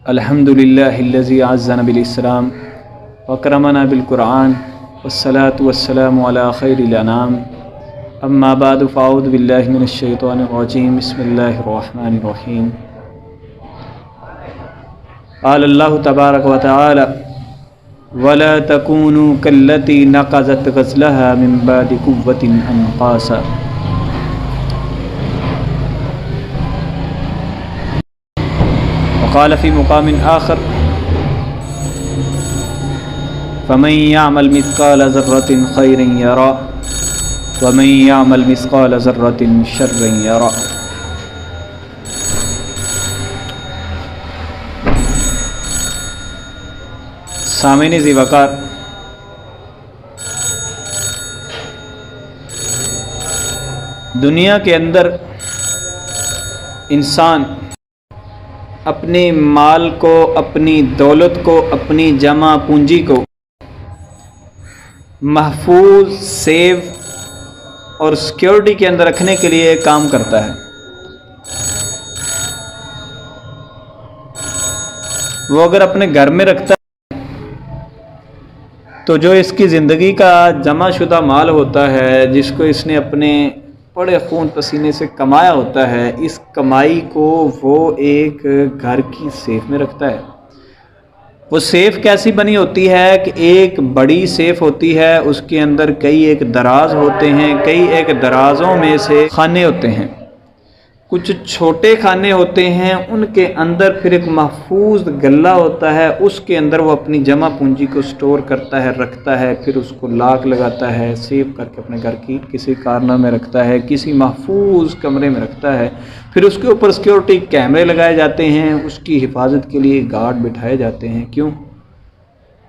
الحمد للہ الذی اعزنا بالاسلام واکرمنا بالقرآن والصلاة والسلام علی خیر الانام اما بعد فاعوذ باللہ من الشیطان الرجیم بسم اللہ الرحمن الرحیم قال اللہ تبارک و تعالی ولا تکونوا کاللتی نقضت غزلها من بعد قوة انقاسا وقال في مقام آخر فمن يعمل مثقال ذرة خيرا يره ومن يعمل مثقال ذرة شرا يره۔ سامعین ذی وقار، دنیا کے اندر انسان اپنے مال کو، اپنی دولت کو، اپنی جمع پونجی کو محفوظ، سیو اور سیکیورٹی کے اندر رکھنے کے لیے کام کرتا ہے۔ وہ اگر اپنے گھر میں رکھتا ہے تو جو اس کی زندگی کا جمع شدہ مال ہوتا ہے، جس کو اس نے اپنے بڑے خون پسینے سے کمایا ہوتا ہے، اس کمائی کو وہ ایک گھر کی سیف میں رکھتا ہے۔ وہ سیف کیسی بنی ہوتی ہے کہ ایک بڑی سیف ہوتی ہے، اس کے اندر کئی ایک دراز ہوتے ہیں، کئی ایک درازوں میں سے خانے ہوتے ہیں، کچھ چھوٹے خانے ہوتے ہیں، ان کے اندر پھر ایک محفوظ گلہ ہوتا ہے، اس کے اندر وہ اپنی جمع پونجی کو سٹور کرتا ہے، رکھتا ہے، پھر اس کو لاک لگاتا ہے، سیو کر کے اپنے گھر کی کسی کارنامے میں رکھتا ہے، کسی محفوظ کمرے میں رکھتا ہے، پھر اس کے اوپر سیکیورٹی کیمرے لگائے جاتے ہیں، اس کی حفاظت کے لیے گارڈ بٹھائے جاتے ہیں۔ کیوں؟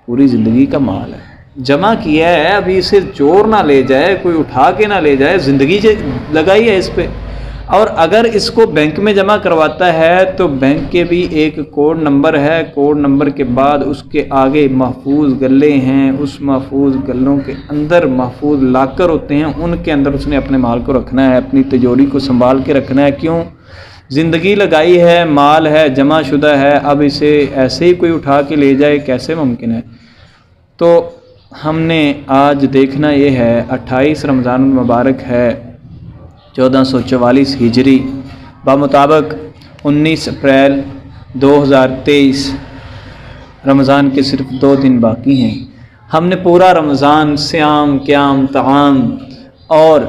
پوری زندگی کا مال ہے، جمع کیا ہے، ابھی اسے چور نہ لے جائے، کوئی اٹھا کے نہ لے جائے، زندگی لگائی ہے اس پہ۔ اور اگر اس کو بینک میں جمع کرواتا ہے تو بینک کے بھی ایک کوڈ نمبر ہے، کوڈ نمبر کے بعد اس کے آگے محفوظ گلے ہیں، اس محفوظ گلوں کے اندر محفوظ لاکر ہوتے ہیں، ان کے اندر اس نے اپنے مال کو رکھنا ہے، اپنی تجوری کو سنبھال کے رکھنا ہے۔ کیوں؟ زندگی لگائی ہے، مال ہے، جمع شدہ ہے، اب اسے ایسے ہی کوئی اٹھا کے لے جائے کیسے ممکن ہے؟ تو ہم نے آج دیکھنا یہ ہے، 28 رمضان المبارک ہے 1444 ہجری، بمطابق 19 اپریل 2023، رمضان کے صرف 2 دن باقی ہیں۔ ہم نے پورا رمضان صیام، قیام، طعام اور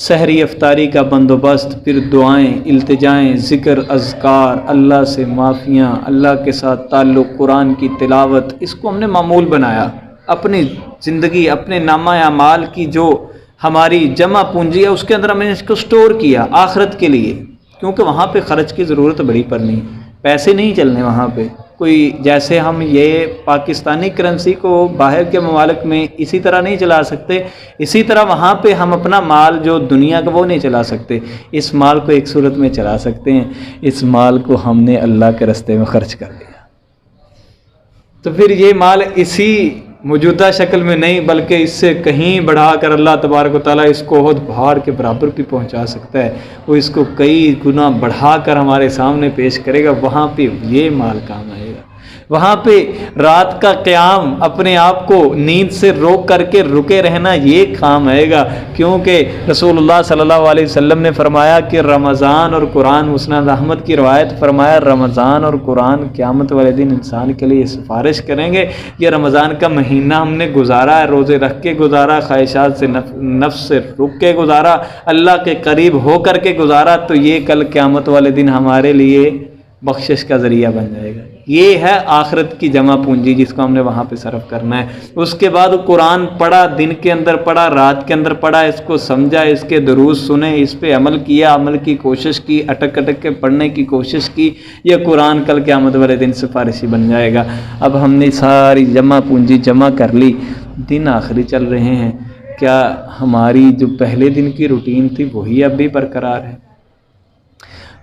سحری افطاری کا بندوبست، پھر دعائیں، التجائیں، ذکر، اذکار، اللہ سے معافیاں، اللہ کے ساتھ تعلق، قرآن کی تلاوت، اس کو ہم نے معمول بنایا۔ اپنی زندگی، اپنے نامہ اعمال کی جو ہماری جمع پونجی ہے، اس کے اندر ہم نے اس کو سٹور کیا آخرت کے لیے، کیونکہ وہاں پہ خرچ کی ضرورت بڑی پڑنی، پیسے نہیں چلنے وہاں پہ کوئی، جیسے ہم یہ پاکستانی کرنسی کو باہر کے ممالک میں اسی طرح نہیں چلا سکتے، اسی طرح وہاں پہ ہم اپنا مال جو دنیا کا وہ نہیں چلا سکتے۔ اس مال کو ایک صورت میں چلا سکتے ہیں، اس مال کو ہم نے اللہ کے راستے میں خرچ کر دیا، تو پھر یہ مال اسی موجودہ شکل میں نہیں بلکہ اس سے کہیں بڑھا کر اللہ تبارک و تعالیٰ اس کو احد پہاڑ کے برابر بھی پہنچا سکتا ہے، وہ اس کو کئی گنا بڑھا کر ہمارے سامنے پیش کرے گا، وہاں پہ یہ مال کام آئے گا۔ وہاں پہ رات کا قیام، اپنے آپ کو نیند سے روک کر کے رکے رہنا، یہ کام آئے گا، کیونکہ رسول اللہ صلی اللہ علیہ وسلم نے فرمایا کہ رمضان اور قرآن، مسند احمد کی روایت، فرمایا رمضان اور قرآن قیامت والے دن انسان کے لیے سفارش کریں گے۔ یہ رمضان کا مہینہ ہم نے گزارا ہے، روزے رکھ کے گزارا، خواہشات سے نفس سے رک کے گزارا، اللہ کے قریب ہو کر کے گزارا، تو یہ کل قیامت والے دن ہمارے لیے بخشش کا ذریعہ بن جائے گا۔ یہ ہے آخرت کی جمع پونجی جس کو ہم نے وہاں پہ صرف کرنا ہے۔ اس کے بعد قرآن پڑھا، دن کے اندر پڑھا، رات کے اندر پڑھا، اس کو سمجھا، اس کے دروس سنے، اس پہ عمل کیا، عمل کی کوشش کی، اٹک اٹک کے پڑھنے کی کوشش کی، یہ قرآن کل قیامت والے دن سفارشی بن جائے گا۔ اب ہم نے ساری جمع پونجی جمع کر لی، دن آخری چل رہے ہیں، کیا ہماری جو پہلے دن کی روٹین تھی وہی اب بھی برقرار ہے؟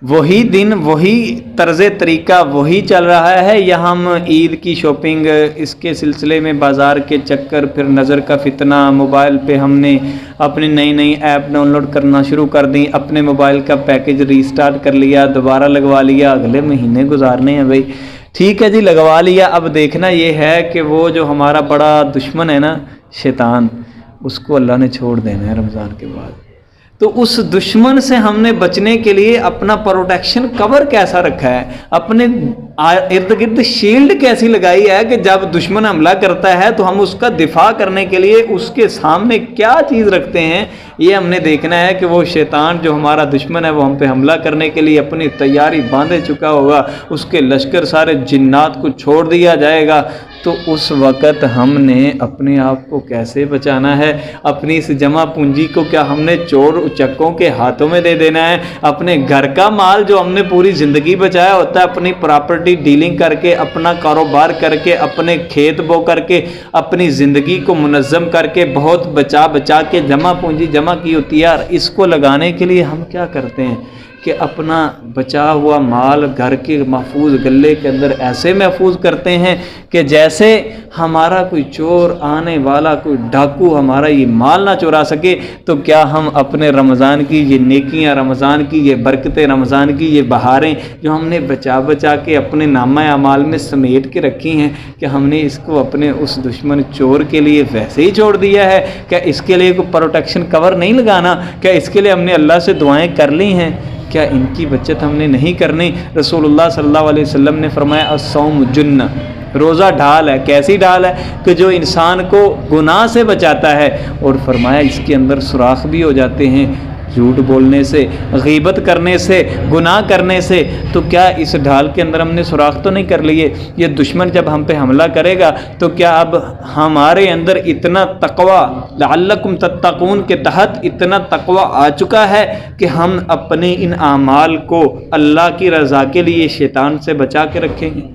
وہی دن، وہی طرز طریقہ وہی چل رہا ہے، یا ہم عید کی شاپنگ، اس کے سلسلے میں بازار کے چکر، پھر نظر کا فتنہ، موبائل پہ ہم نے اپنی نئی نئی ایپ ڈاؤن لوڈ کرنا شروع کر دیں، اپنے موبائل کا پیکج ری سٹارٹ کر لیا، دوبارہ لگوا لیا، اگلے مہینے گزارنے ہیں بھائی، ٹھیک ہے جی لگوا لیا، اب دیکھنا یہ ہے کہ وہ جو ہمارا بڑا دشمن ہے نا شیطان، اس کو اللہ نے چھوڑ دینا ہے رمضان کے بعد۔ تو اس دشمن سے ہم نے بچنے کے لیے اپنا پروٹیکشن کور کیسا رکھا ہے، اپنے ارد گرد شیلڈ کیسی لگائی ہے کہ جب دشمن حملہ کرتا ہے تو ہم اس کا دفاع کرنے کے لیے اس کے سامنے کیا چیز رکھتے ہیں، یہ ہم نے دیکھنا ہے کہ وہ شیطان جو ہمارا دشمن ہے وہ ہم پہ حملہ کرنے کے لیے اپنی تیاری باندھے چکا ہوگا، اس کے لشکر سارے جنات کو چھوڑ دیا جائے گا۔ تو اس وقت ہم نے اپنے آپ کو کیسے بچانا ہے، اپنی اس جمع پونجی کو کیا ہم نے چور اچکوں کے ہاتھوں میں دے دینا ہے؟ اپنے گھر کا مال جو ہم نے پوری زندگی بچایا ہوتا ہے، اپنی پراپرٹی ڈیلنگ کر کے، اپنا کاروبار کر کے، اپنے کھیت بو کر کے، اپنی زندگی کو منظم کر کے، بہت بچا کے جمع پونجی جمع کی ہوتی ہے، اور اس کو لگانے کے لیے ہم کیا کرتے ہیں کہ اپنا بچا ہوا مال گھر کے محفوظ گلے کے اندر ایسے محفوظ کرتے ہیں کہ جیسے ہمارا کوئی چور آنے والا، کوئی ڈاکو ہمارا یہ مال نہ چرا سکے۔ تو کیا ہم اپنے رمضان کی یہ نیکیاں، رمضان کی یہ برکتیں، رمضان کی یہ بہاریں جو ہم نے بچا کے اپنے نامہ اعمال میں سمیٹ کے رکھی ہیں، کہ ہم نے اس کو اپنے اس دشمن چور کے لیے ویسے ہی چھوڑ دیا ہے؟ کیا اس کے لیے کوئی پروٹیکشن کور نہیں لگانا؟ کیا اس کے لیے ہم نے اللہ سے دعائیں کر لی ہیں؟ کیا ان کی بچت ہم نے نہیں کرنی؟ رسول اللہ صلی اللہ علیہ وسلم نے فرمایا الصوم جنہ، روزہ ڈھال ہے۔ کیسی ڈھال ہے؟ کہ جو انسان کو گناہ سے بچاتا ہے، اور فرمایا اس کے اندر سوراخ بھی ہو جاتے ہیں جھوٹ بولنے سے، غیبت کرنے سے، گناہ کرنے سے۔ تو کیا اس ڈھال کے اندر ہم نے سوراخ تو نہیں کر لیے؟ یہ دشمن جب ہم پہ حملہ کرے گا تو کیا اب ہمارے اندر اتنا تقوی لعلکم تتقون کے تحت اتنا تقوی آ چکا ہے کہ ہم اپنے ان اعمال کو اللہ کی رضا کے لیے شیطان سے بچا کے رکھیں گے؟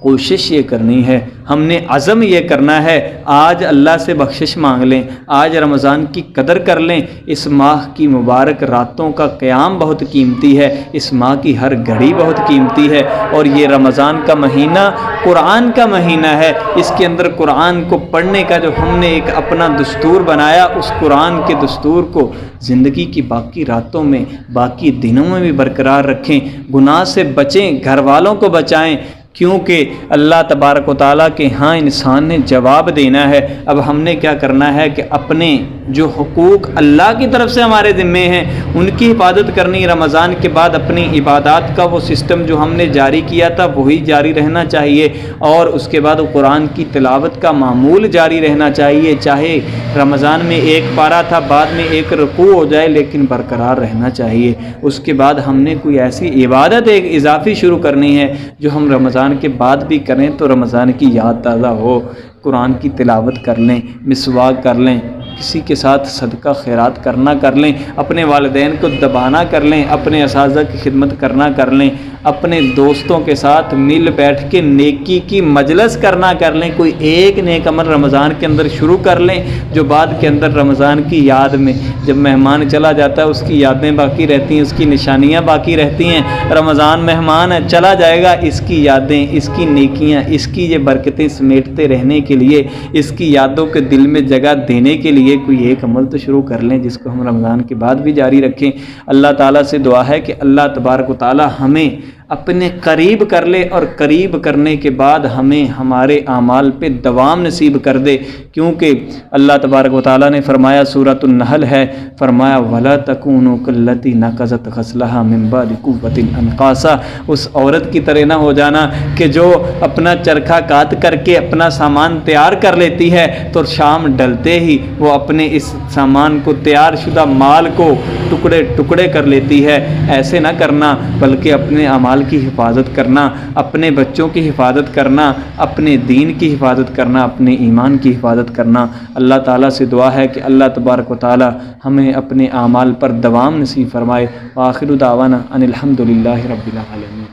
کوشش یہ کرنی ہے، ہم نے عزم یہ کرنا ہے، آج اللہ سے بخشش مانگ لیں، آج رمضان کی قدر کر لیں۔ اس ماہ کی مبارک راتوں کا قیام بہت قیمتی ہے، اس ماہ کی ہر گھڑی بہت قیمتی ہے، اور یہ رمضان کا مہینہ قرآن کا مہینہ ہے۔ اس کے اندر قرآن کو پڑھنے کا جو ہم نے ایک اپنا دستور بنایا، اس قرآن کے دستور کو زندگی کی باقی راتوں میں، باقی دنوں میں بھی برقرار رکھیں، گناہ سے بچیں، گھر والوں کو بچائیں، کیونکہ اللہ تبارک و تعالیٰ کے ہاں انسان نے جواب دینا ہے۔ اب ہم نے کیا کرنا ہے کہ اپنے جو حقوق اللہ کی طرف سے ہمارے ذمے ہیں ان کی حفاظت کرنی۔ رمضان کے بعد اپنی عبادات کا وہ سسٹم جو ہم نے جاری کیا تھا وہی جاری رہنا چاہیے، اور اس کے بعد قرآن کی تلاوت کا معمول جاری رہنا چاہیے، چاہے رمضان میں ایک پارہ تھا بعد میں ایک رکوع ہو جائے لیکن برقرار رہنا چاہیے۔ اس کے بعد ہم نے کوئی ایسی عبادت ایک اضافی شروع کرنی ہے جو ہم رمضان کے بعد بھی کریں تو رمضان کی یاد تازہ ہو۔ قرآن کی تلاوت کر لیں، مسواک کر لیں، کسی کے ساتھ صدقہ خیرات کرنا کر لیں، اپنے والدین کو دبانا کر لیں، اپنے اساتذہ کی خدمت کرنا کر لیں، اپنے دوستوں کے ساتھ مل بیٹھ کے نیکی کی مجلس کرنا کر لیں۔ کوئی ایک نیک عمل رمضان کے اندر شروع کر لیں جو بعد کے اندر رمضان کی یاد میں، جب مہمان چلا جاتا ہے اس کی یادیں باقی رہتی ہیں، اس کی نشانیاں باقی رہتی ہیں۔ رمضان مہمان ہے، چلا جائے گا، اس کی یادیں، اس کی نیکیاں، اس کی یہ برکتیں سمیٹتے رہنے کے لیے، اس کی یادوں کے دل میں جگہ دینے کے لیے کوئی ایک عمل تو شروع کر لیں جس کو ہم رمضان کے بعد بھی جاری رکھیں۔ اللہ تعالیٰ سے دعا ہے کہ اللہ تبارک و تعالیٰ ہمیں اپنے قریب کر لے، اور قریب کرنے کے بعد ہمیں ہمارے اعمال پہ دوام نصیب کر دے، کیونکہ اللہ تبارک و تعالیٰ نے فرمایا، سورۃ النحل ہے، فرمایا وَلَا تَكُونُوا كَالَّتِي نَقَضَتْ غَزْلَهَا مِن بَعْدِ قُوَّةٍ أَنْقَاصًا۔ اس عورت کی طرح نہ ہو جانا کہ جو اپنا چرخہ کات کر کے اپنا سامان تیار کر لیتی ہے تو شام ڈلتے ہی وہ اپنے اس سامان کو، تیار شدہ مال کو ٹکڑے ٹکڑے کر لیتی ہے۔ ایسے نہ کرنا، بلکہ اپنے اعمال کی حفاظت کرنا، اپنے بچوں کی حفاظت کرنا، اپنے دین کی حفاظت کرنا، اپنے ایمان کی حفاظت کرنا۔ اللہ تعالیٰ سے دعا ہے کہ اللہ تبارک و تعالیٰ ہمیں اپنے اعمال پر دوام نصیب فرمائے۔ وآخر دعوانا ان الحمد للہ رب العالمین۔